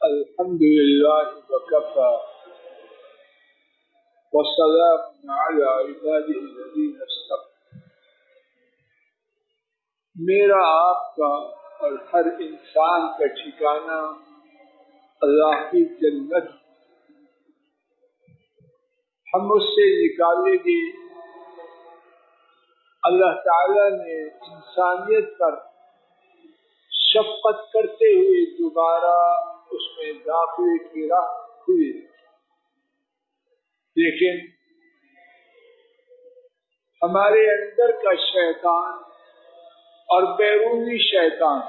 الحمد لله وكفى والسلام على عباده الذين اصطفى. میرا آپ کا اور ہر انسان کا ٹھکانہ اللہ کی جنت. ہم اس سے نکالیں گے. اللہ تعالی نے انسانیت پر شفقت کرتے ہوئے دوبارہ اس میں داخلے کی راہ کھلی، لیکن ہمارے اندر کا شیطان اور بیرونی شیطان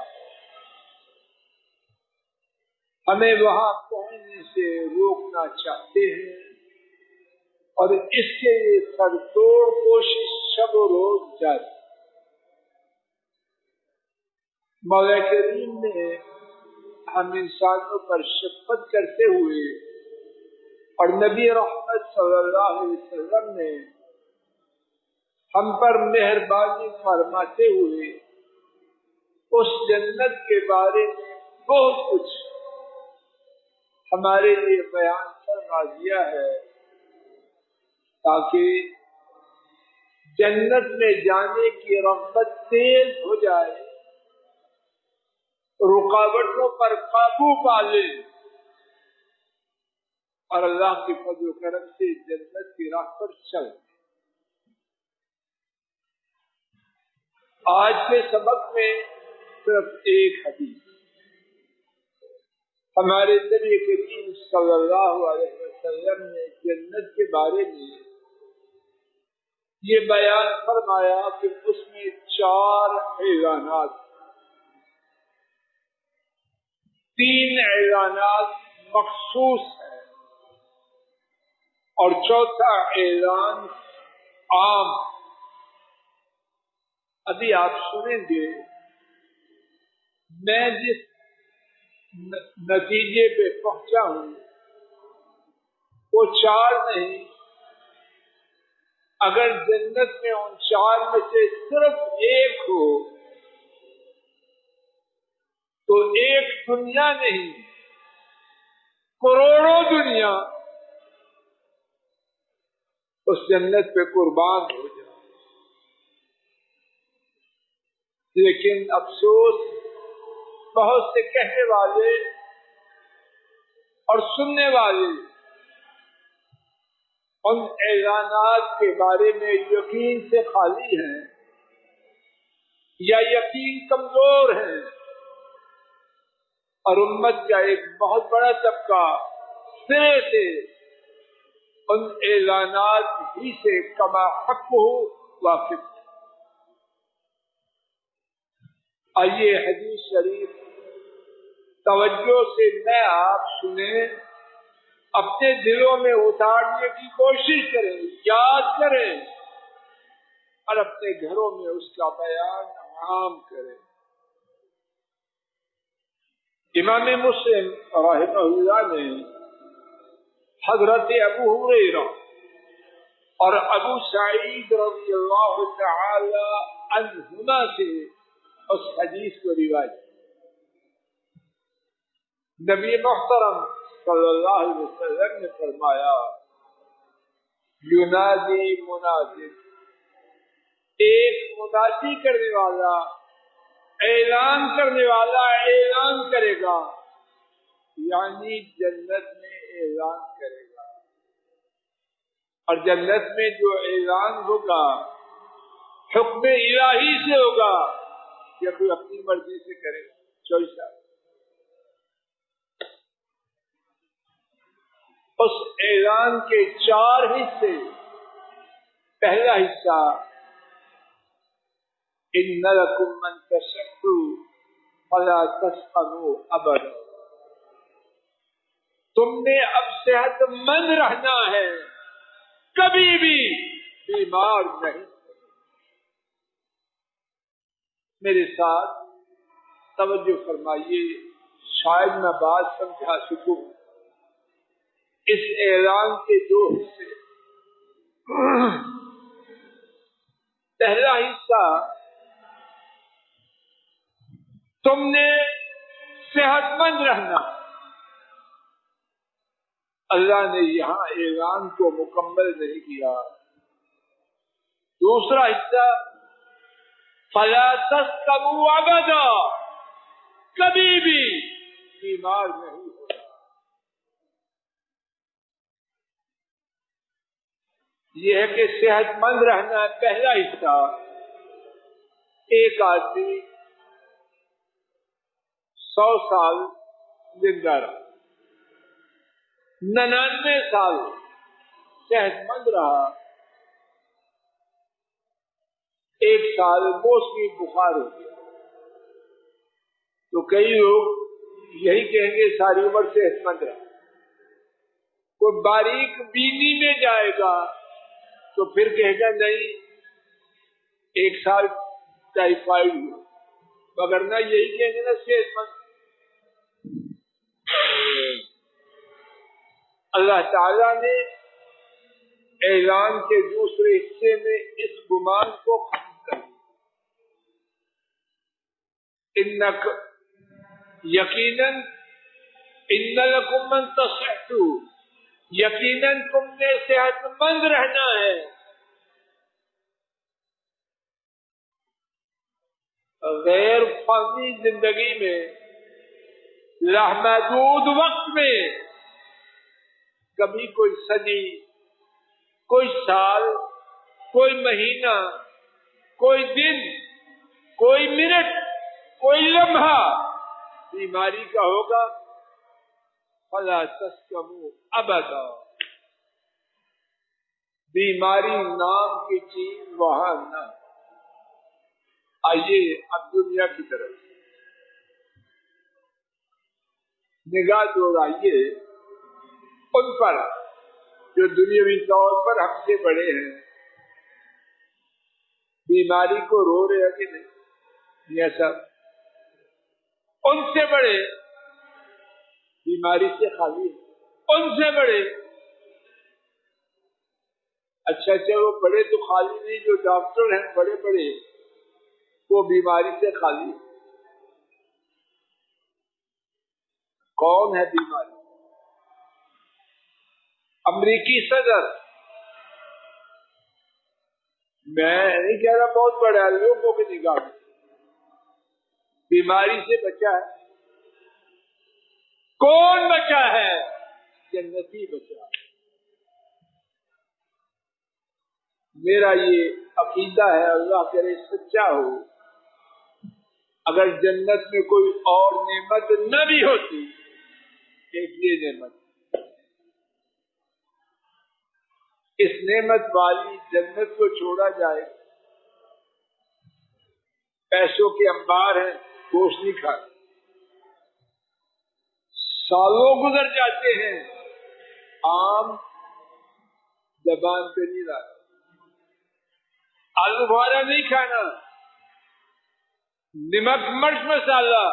ہمیں وہاں پہنچنے سے روکنا چاہتے ہیں، اور اس کے لیے سرتوڑ کوشش شب و روز جاری. مولا کریم نے ہم انسانوں پر شفقت کرتے ہوئے اور نبی رحمت صلی اللہ علیہ وسلم نے ہم پر مہربانی فرماتے ہوئے اس جنت کے بارے میں بہت کچھ ہمارے لیے بیان فرما دیا ہے، تاکہ جنت میں جانے کی رغبت تیز ہو جائے، رکاوٹوں پر قابو پا لے اور اللہ کے فضل و کرم سے جنت کی راہ پر چل. آج کے سبق میں صرف ایک حدیث ہمارے نبی کریم صلی اللہ علیہ وسلم نے جنت کے بارے میں یہ بیان فرمایا کہ اس میں 4 اعلانات، 3 اعلانات مخصوص ہیں اور 4تھا اعلان عام. ابھی آپ سنیں گے. میں جس نتیجے پہ پہنچا ہوں وہ 4 نہیں، اگر جنت میں ان 4 میں سے صرف ایک ہو تو ایک دنیا نہیں، کروڑوں دنیا اس جنت پہ قربان ہو جائے. لیکن افسوس، بہت سے کہنے والے اور سننے والے ان اعلانات کے بارے میں یقین سے خالی ہیں یا یقین کمزور ہیں، اور امت کا ایک بہت بڑا طبقہ سرے سے ان اعلانات ہی سے کما حق ہو واقف. آئیے حدیث شریف توجہ سے میں آپ سنیں، اپنے دلوں میں اتارنے کی کوشش کریں، یاد کریں اور اپنے گھروں میں اس کا بیان عام کریں. امام مسلم رحمہ اللہ نے حضرت ابو ہریرہ اور ابو سعید رضی اللہ تعالی عنہما سے اس حدیث کو روایت. نبی محترم صلی اللہ علیہ وسلم نے فرمایا، ینادی منادی، ایک منادی کرنے والا، اعلان کرنے والا اعلان کرے گا، یعنی جنت میں اعلان کرے گا. اور جنت میں جو اعلان ہوگا حکم الہی سے ہوگا یا کوئی اپنی مرضی سے کرے گا. چوائس ہے. اس اعلان کے 4 حصے. پہلا حصہ، ان لکم من تصحوا فلا تسقموا ابدا، تم نے اب صحت مند رہنا ہے، کبھی بھی بیمار نہیں. میرے ساتھ توجہ فرمائیے، شاید میں بات سمجھا سکوں. اس اعلان کے 2 حصے. پہلا حصہ، تم نے صحت مند رہنا، اللہ نے یہاں اعلان کو مکمل نہیں کیا. دوسرا حصہ فلا تسقموا ابدا، کبھی بھی بیمار نہیں ہونا. یہ ہے کہ صحت مند رہنا ہے پہلا حصہ. ایک آدمی 100 سال زندہ رہا، 99 سال صحت مند رہا، 1 سال موسمی بخار ہو گیا، تو کئی لوگ یہی کہیں گے ساری عمر صحت مند رہا. کوئی باریک بینی میں جائے گا تو پھر کہے گا نہیں 1 سال ٹائیفائڈ ہوا، مگر نہ یہی کہیں گے نا صحت مند. اللہ تعالی نے اعلان کے دوسرے حصے میں اس گمان کو ختم کر دیا. یقیناً ان لکم ان تصحوا، یقیناً تم نے صحت مند رہنا ہے. غیر فانی زندگی میں لامحدود وقت میں کبھی کوئی صدی، کوئی سال، کوئی مہینہ، کوئی دن، کوئی منٹ، کوئی لمحہ بیماری کا ہوگا. فلا تسقموا ابدا، بیماری نام کی چیز وہاں نہ. آئیے اب دنیا کی طرف نگاہ دوڑائیے ان پر جو دنیاوی طور پر ہم سے بڑے ہیں. بیماری کو رو رہے ہیں کہ نہیں؟ یہ سب ان سے بڑے بیماری سے خالی ہیں، ان سے بڑے. اچھا وہ بڑے تو خالی نہیں، جو ڈاکٹر ہیں بڑے بڑے وہ بیماری سے خالی ہیں. کون ہے بیماری؟ امریکی صدر، میں نہیں کہہ رہا بہت بڑا ہے، لوگوں کی نگاہ میں بیماری سے بچا ہے. کون بچا ہے؟ جنتی بچا. میرا یہ عقیدہ ہے، اللہ کرے سچا ہو، اگر جنت میں کوئی اور نعمت نہ بھی ہوتی، ایک یہ نعمت، اس نعمت والی جنت کو چھوڑا جائے. پیسوں کے انبار ہیں، گوشت نہیں کھاتے، سالوں گزر جاتے ہیں، آم زبان پہ نہیں لاتا، آلو بخارا نہیں کھانا، نمک مرچ مسالہ.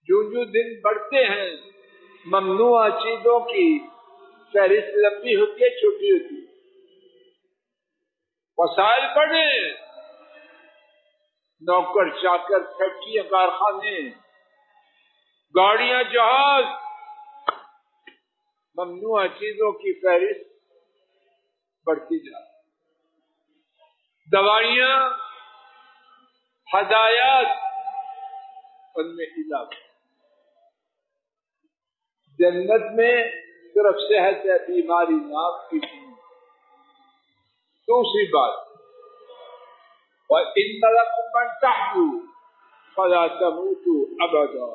جو دن بڑھتے ہیں ممنوع چیزوں کی فہرست لمبی ہوتی ہے چھوٹی ہوتی ہے. وسائل بڑھے، نوکر چاکر، فیکٹریاں، کارخانے، گاڑیاں، جہاز، ممنوع چیزوں کی فہرست بڑھتی جائے. دوائیاں، ہدایات، ان میں اضافہ. جنت میں صرف صحت ہے، بیماری نام کی چیز. دوسری بات وَإِنَّ لَكُمْ أَن تَحْيُوا فَلَا تَمُوتُوا أَبَدًا.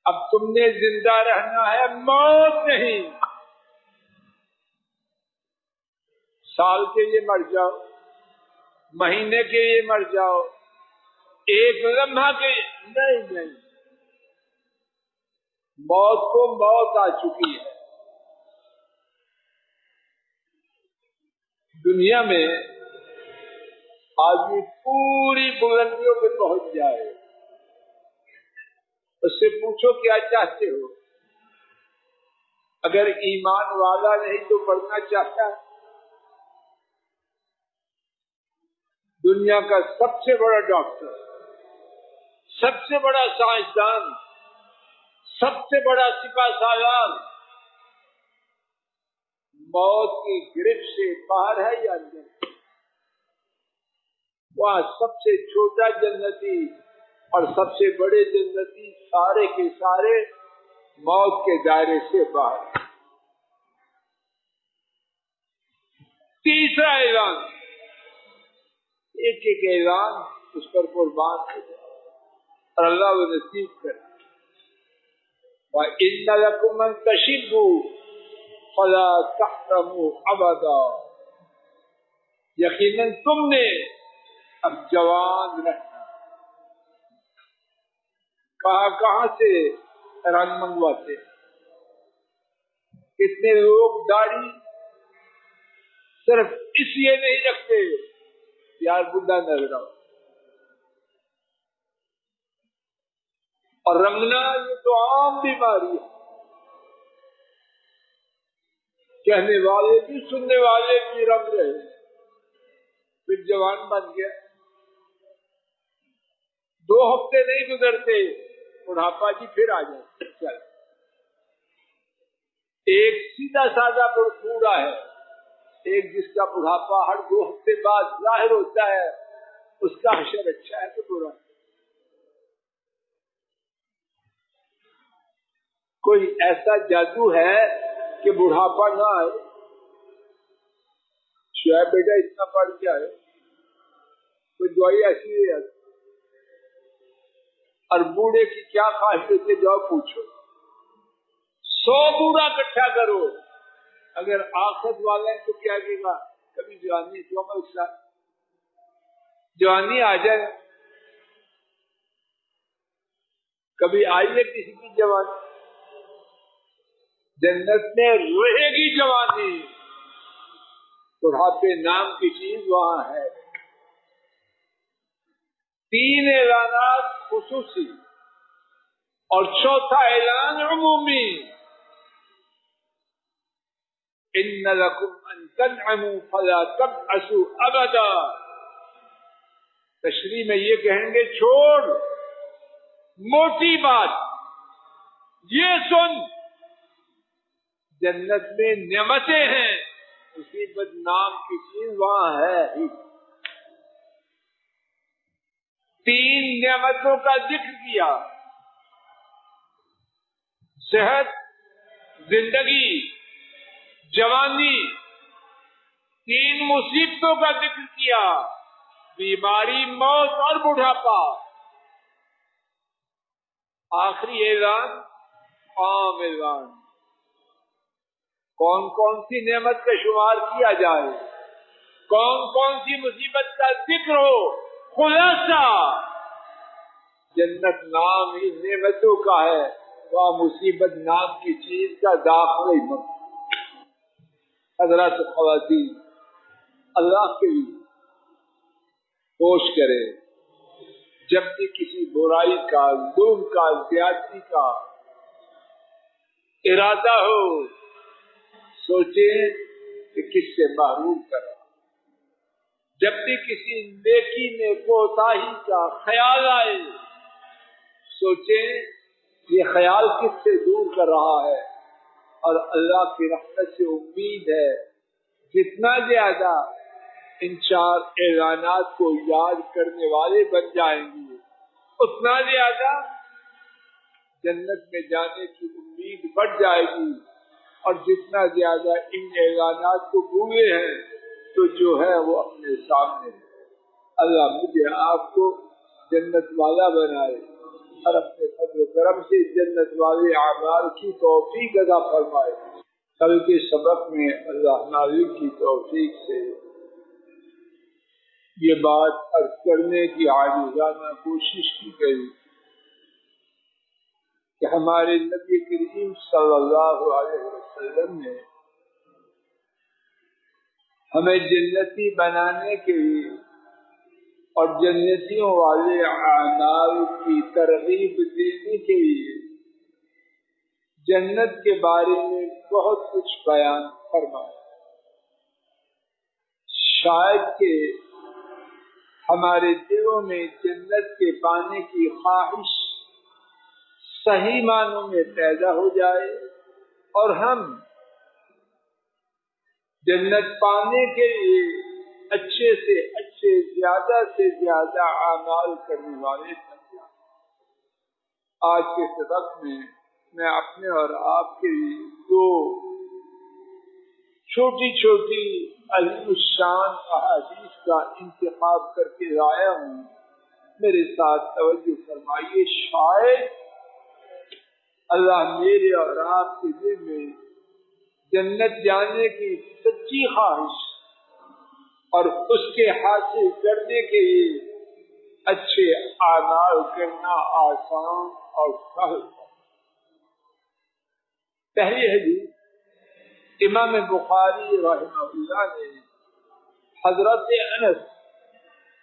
اب تم نے زندہ رہنا ہے، موت نہیں. سال کے لیے مر جاؤ، مہینے کے لیے مر جاؤ، ایک لمحہ کے نہیں. موت کو موت آ چکی ہے. دنیا میں آدمی پوری بلندیوں پہ پہنچ جائے، اس سے پوچھو کیا چاہتے ہو؟ اگر ایمان والا نہیں تو بڑھنا چاہتا ہے. دنیا کا سب سے بڑا ڈاکٹر، سب سے بڑا سائنسدان، سب سے بڑا سپہ سالار موت کی گرفت سے باہر ہے یا اندر؟ وہاں سب سے چھوٹا جنتی اور سب سے بڑے جنتی سارے کے سارے موت کے دائرے سے باہر۔ تیسرا اعلان، ایک ایک اعلان اس پر قربان ہو جائے اور اللہ وہ نصیب کرے۔ وَإِنَّ لَكُمْ أَن تَشِبُّوا فَلَا تَحْرَمُوا أَبَدًا، یقیناً تم نے اب جوان رہنا۔ کہاں سے رنگ منگواتے؟ کتنے لوگ داڑھی صرف اس لیے نہیں رکھتے یار بڈھا نظر آؤ، اور رنگنا یہ تو عام بیماری ہے، کہنے والے بھی سننے والے بھی رنگ رہے، پھر جوان بن گیا۔ 2 ہفتے نہیں گزرتے بڑھاپا جی پھر آ جائے۔ چل، ایک سیدھا سادہ بوڑھا ہے، ایک جس کا بڑھاپا ہر 2 ہفتے بعد ظاہر ہوتا ہے، اس کا حشر اچھا ہے کہ برا؟ کوئی ایسا جادو ہے کہ بڑھاپا نہ آئے؟ شاید بیٹا اتنا پڑھ کے آئے، کوئی دوائی ایسی ہے اور بوڑھے کی کیا خواہش ہوتی ہے جاؤ پوچھو۔ 100 بوڑھا اکٹھا کرو، اگر آخرت والا ہے تو کیا کہے گا؟ کبھی جوانی جوانی آ جائے، کبھی آئی ہے کسی کی جوانی؟ جنت میں رہے گی جوانی، بڑھاپے نام کی چیز وہاں ہے۔ 3 اعلانات خصوصی اور چوتھا اعلان عمومی۔ ان لکم ان تنعموا فلا تبعثوا ابدا، تشریح میں یہ کہیں گے چھوڑ موٹی بات، یہ سن جنت میں نعمتیں ہیں، مصیبت نام کی چیز وہاں ہے ہی۔ 3 نعمتوں کا ذکر کیا، صحت، زندگی، جوانی۔ 3 مصیبتوں کا ذکر کیا، بیماری، موت اور بڑھاپا۔ آخری اعلان عام اعلان، کون کون سی نعمت کا شمار کیا جائے، کون کون سی مصیبت کا ذکر ہو، خلاصہ جنت نام ہی نعمتوں کا ہے، وہاں مصیبت نام کی چیز کا داخلہ ہی مت۔ حضرات خواتین، اللہ کے لیے ہوش کرے، جب بھی کسی برائی کا، ظلم کا، زیادتی کا ارادہ ہو، سوچیں کہ کس سے محروم کرا۔ جب بھی کسی نیکی میں کوتاہی کا خیال آئے، سوچیں یہ خیال کس سے دور کر رہا ہے، اور اللہ کی رحمت سے امید ہے جتنا زیادہ ان 4 اعلانات کو یاد کرنے والے بن جائیں گے، اتنا زیادہ جنت میں جانے کی امید بڑھ جائے گی، اور جتنا زیادہ ان اعلانات کو بھولے ہیں تو جو ہے وہ اپنے سامنے ہے۔ اللہ مجھے آپ کو جنت والا بنائے اور اپنے فضل و کرم سے جنت والے اعمال کی توفیق عطا فرمائے۔ کل کے سبق میں اللہ نازل کی توفیق سے یہ بات عرض کرنے کی عاجزانہ کوشش کی گئی کہ ہمارے نبی کریم صلی اللہ علیہ وسلم نے ہمیں جنتی بنانے کے لیے اور جنتیوں والے اعمال کی ترغیب دینے کے لیے جنت کے بارے میں بہت کچھ بیان فرمایا۔ شاید کہ ہمارے دلوں میں جنت کے پانے کی خواہش صحیح معنوں میں پیدا ہو جائے اور ہم جنت پانے کے لیے اچھے سے اچھے زیادہ سے زیادہ اعمال کرنے والے بن جائیں۔ آج کے سبق میں اپنے اور آپ کے لیے دو چھوٹی چھوٹی عظیم الشان احادیث کا انتخاب کر کے لایا ہوں، میرے ساتھ توجہ فرمائیے۔ شاید اللہ میرے اور آپ کے دل میں جنت جانے کی سچی خواہش اور اس کے حاصل کرنے کے لیے اچھے اعمال کرنا آسان اور سہل۔ پہلی حدیث امام بخاری رحمہ اللہ نے حضرت انس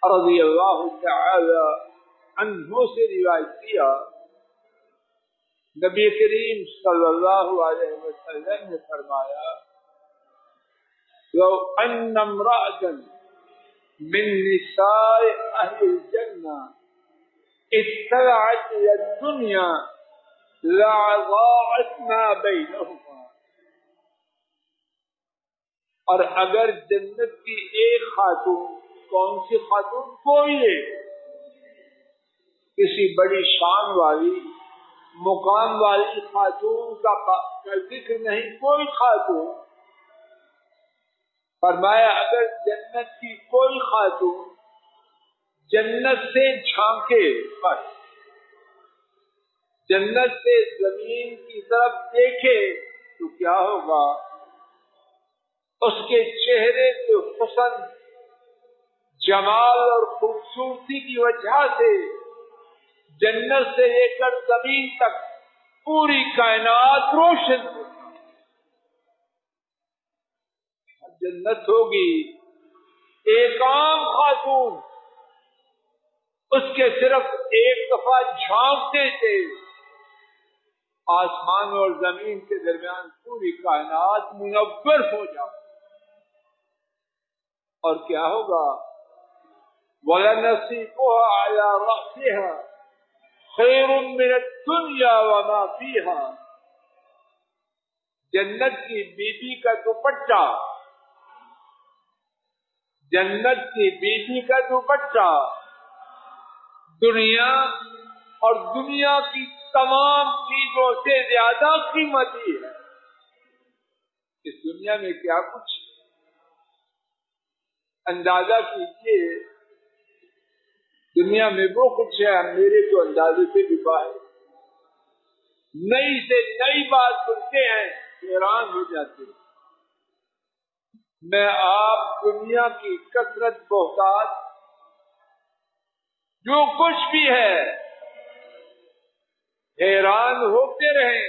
رضی اللہ تعالی عنہ سے روایت کیا، نبی کریم صلی اللہ علیہ وسلم نے فرمایا، لو ان امرأة من نساء اہل الجنہ اطلعت الى الدنیا لأضاعت ما بینہما، اور اگر جنت کی ایک خاتون، کون سی خاتون؟ کوئی لے، کسی بڑی شان والی مقام والی خاتون کا ذکر نہیں، کوئی خاتون، فرمایا اگر جنت کی کوئی خاتون جنت سے جھانکے، بس جنت سے زمین کی طرف دیکھے تو کیا ہوگا؟ اس کے چہرے کے حسن، جمال اور خوبصورتی کی وجہ سے جنت سے لے کر زمین تک پوری کائنات روشن ہوگی۔ جنت ہوگی، ایک عام خاتون اس کے صرف ایک دفعہ جھانکتے تھے، آسمان اور زمین کے درمیان پوری کائنات منور ہو جائے۔ اور کیا ہوگا؟ وَلَنَصِيبُهَا عَلَى رَأْسِهَا خَيْرٌ مِّنَ الدُّنْيَا وَمَا فِيهَا، جنت کی بیوی کا دوپٹہ، جنت کی بیوی کا دوپٹہ دنیا اور دنیا کی تمام چیزوں سے زیادہ قیمتی ہے۔ اس دنیا میں کیا کچھ اندازہ کیجیے، دنیا میں وہ کچھ ہے میرے تو اندازے سے بھی باہر، نئی سے نئی بات سنتے ہیں حیران ہو جاتے ہیں۔ میں آپ دنیا کی کثرت بہتات جو کچھ بھی ہے حیران ہوتے رہیں،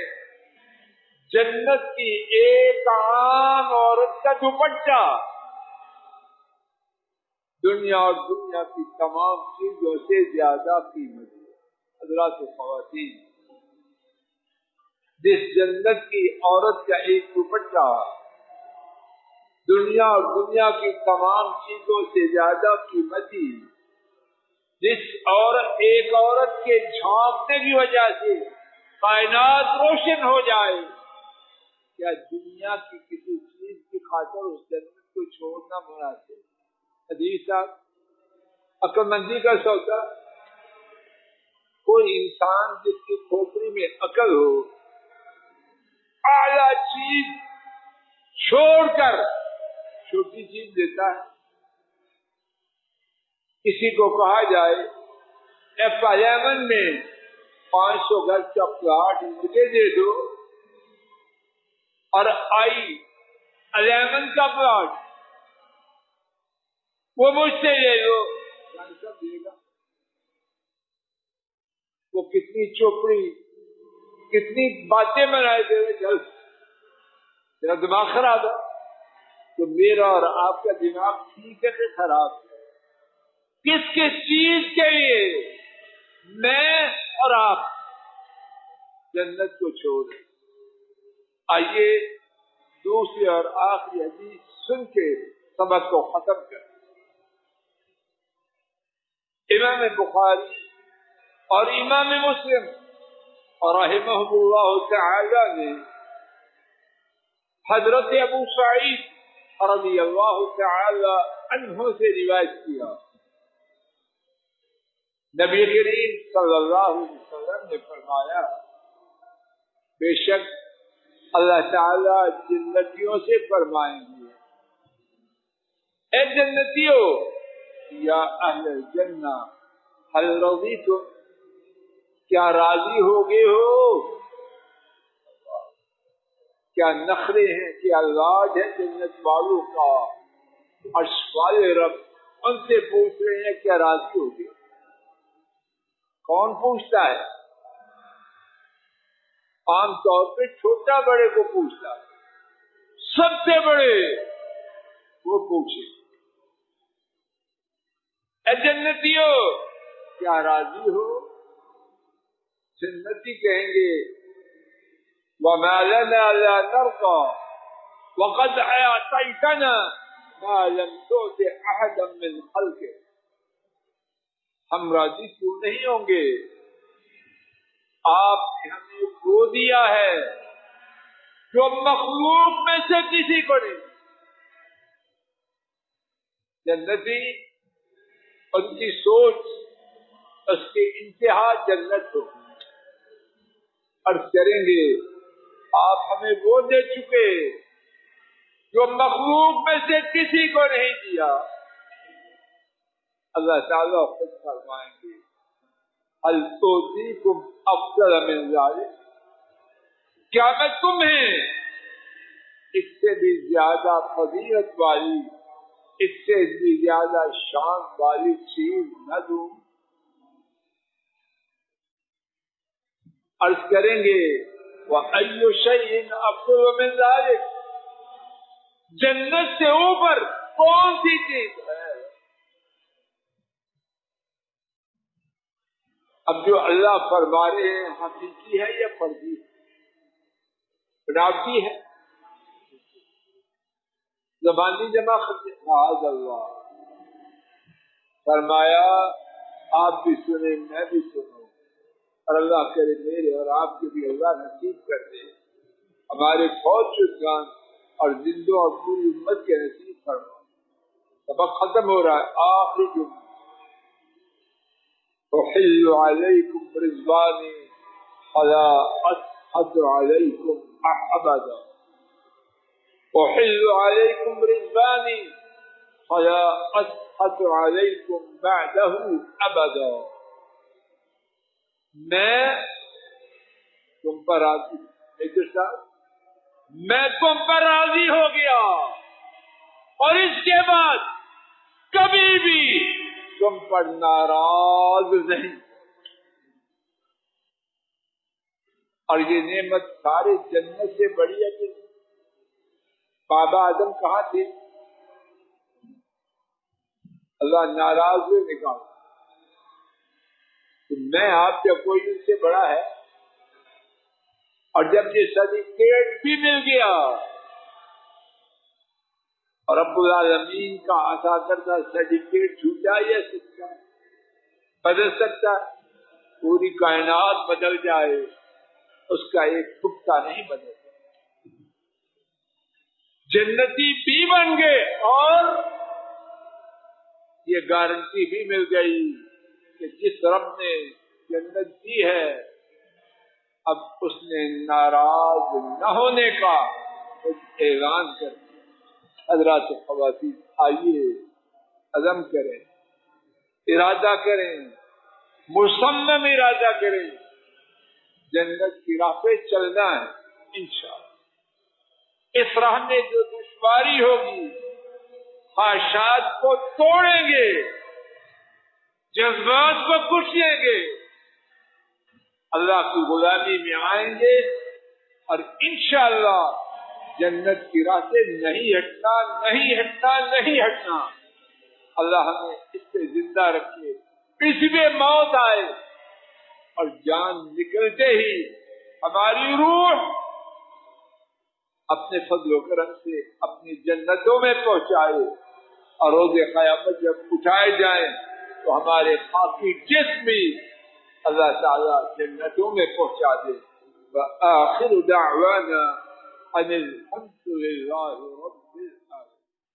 جنت کی ایک عام عورت کا دوپٹہ دنیا اور دنیا کی تمام چیزوں سے زیادہ قیمتی ہے۔ حضرات و خواتین، جس جنت کی عورت کا ایک دوپٹہ دنیا اور دنیا کی تمام چیزوں سے زیادہ قیمتی، جس ایک عورت کے جھانکنے کی وجہ سے کائنات روشن ہو جائے، کیا دنیا کی کسی چیز کی خاطر اس جنت کو چھوڑنا مناسب؟ حدیث صاحب، عقل مندی کا سودا، کوئی انسان جس کی کھوپڑی میں عقل ہو، اعلیٰ چیز چھوڑ کر چھوٹی چیز دیتا ہے۔ کسی کو کہا جائے F11 میں 500 گز کا پلاٹ مجھے دے دو، اور I11 کا پلاٹ وہ مجھ سے لے لو، کب دے گا؟ وہ کتنی چوپڑی، کتنی باتیں بنائے دے رہے، جلد میرا دماغ خراب ہے۔ تو میرا اور آپ کا دماغ ٹھیک ہے کہ خراب ہے؟ کس کس چیز کے لیے میں اور آپ جنت کو چھوڑ دیں؟ آئیے دوسری اور آخری حدیث سن کے سبق کو ختم کریں۔ امام بخاری اور امام مسلم اور رحمہ اللہ تعالی نے حضرت ابو سعید رضی اللہ تعالی عنہ سے روایت کیا، نبی کریم صلی اللہ علیہ وسلم نے فرمایا بے شک اللہ تعالی جنتیوں سے فرمائیں گے، اے جنتیوں، یا اہل الجنہ هل رضیتم، کیا راضی ہو گئے ہو؟ کیا نخرے ہیں، کیا لاڈ ہے جنت والوں کا؟ عرش والے رب ان سے پوچھ رہے ہیں کیا راضی ہو گئے؟ کون پوچھتا ہے؟ عام طور پہ چھوٹا بڑے کو پوچھتا ہے، سب سے بڑے وہ پوچھے اے جنتیوں کیا راضی ہو؟ جنتی کہیں گے وَمَا لَنَا لَا نَرْضَى وَقَدْ أَعْطَيْتَنَا مَا لَمْ تُؤْتِ أَحَدًا مِّنْ خَلْقِكَ، ہم راضی کیوں نہیں ہوں گے؟ آپ نے ہمیں وہ دیا ہے جو مخلوق میں سے کسی کو نہیں۔ جنتی ان کی سوچ اس کی انتہا جنت ہوگی، عرض کریں گے آپ ہمیں وہ دے چکے جو مخلوق میں سے کسی کو نہیں دیا۔ اللہ تعالیٰ خود فرمائیں گے هل تؤتیکم افضل من ذلک، کیا میں تمہیں اس سے بھی زیادہ فضیلت والی، اس سے بھی زیادہ شان والی چیز نہ دوں؟ عرض کریں گے وَأَيُّ شَيْءٍ أَفْضَلُ مِنْ ذَلِكَ، جنت سے اوپر کون سی چیز ہے؟ اب جو اللہ فرما رہے ہیں حقیقی ہے یا فرضی ہے، بناوٹی ہے، زبانی جمع معاذ اللہ؟ فرمایا آپ بھی سنیں میں بھی سنوں، اور اللہ کرے میرے اور آپ کے بھی اللہ نصیب کر دے، ہمارے فوج شدگان اور زندوں اور پوری امت کے نصیب فرما۔ سبق ختم ہو رہا ہے، آخری جملہ احل علیکم رضوانی فلا اسخط علیکم ابدا، احل علیکم رضوانی فلا اسخط علیکم بعدہ ابدا، میں تم پر راضی، میں تم پر راضی ہو گیا اور اس کے بعد کبھی بھی تم پر ناراض نہیں۔ اور یہ نعمت سارے جنت سے بڑی ہے کہ بابا آدم کہاں تھے؟ اللہ ناراض ہوئے نکالا کہ میں آپ کا کوئی ان سے بڑا ہے، اور جب یہ سرٹیفکیٹ بھی مل گیا اور رب العالمین کا عطا کردہ سرٹیفکیٹ چھوٹا یا سچا بدل سکتا؟ پوری کائنات بدل جائے اس کا ایک ٹکڑا نہیں بدل سکتا۔ جنتی بھی بن گئے اور یہ گارنٹی بھی مل گئی کہ جس رب نے جنت دی ہے اب اس نے ناراض نہ ہونے کا اعلان کر دیا۔ حضرات خواتین آئیے عزم کریں، ارادہ کریں، مصمم ارادہ کریں، جنت کی راہ پہ چلنا ہے انشاءاللہ۔ اس راہ میں جو دشواری ہوگی خواہشات کو توڑیں گے، جذبات کو کچلیں گے، اللہ کی غلامی میں آئیں گے اور انشاءاللہ جنت کی راہ سے نہیں ہٹنا، نہیں ہٹنا، نہیں ہٹنا۔ اللہ ہمیں اس سے زندہ رکھے، کسی بھی موت آئے اور جان نکلتے ہی ہماری روح اپنے فضل و کرم سے اپنی جنتوں میں پہنچائے، اور روز قیامت جب اٹھائے جائیں تو ہمارے باقی جسم بھی اللہ تعالیٰ جنتوں میں پہنچا دے. وآخر دعوانا ان الحمد للہ رب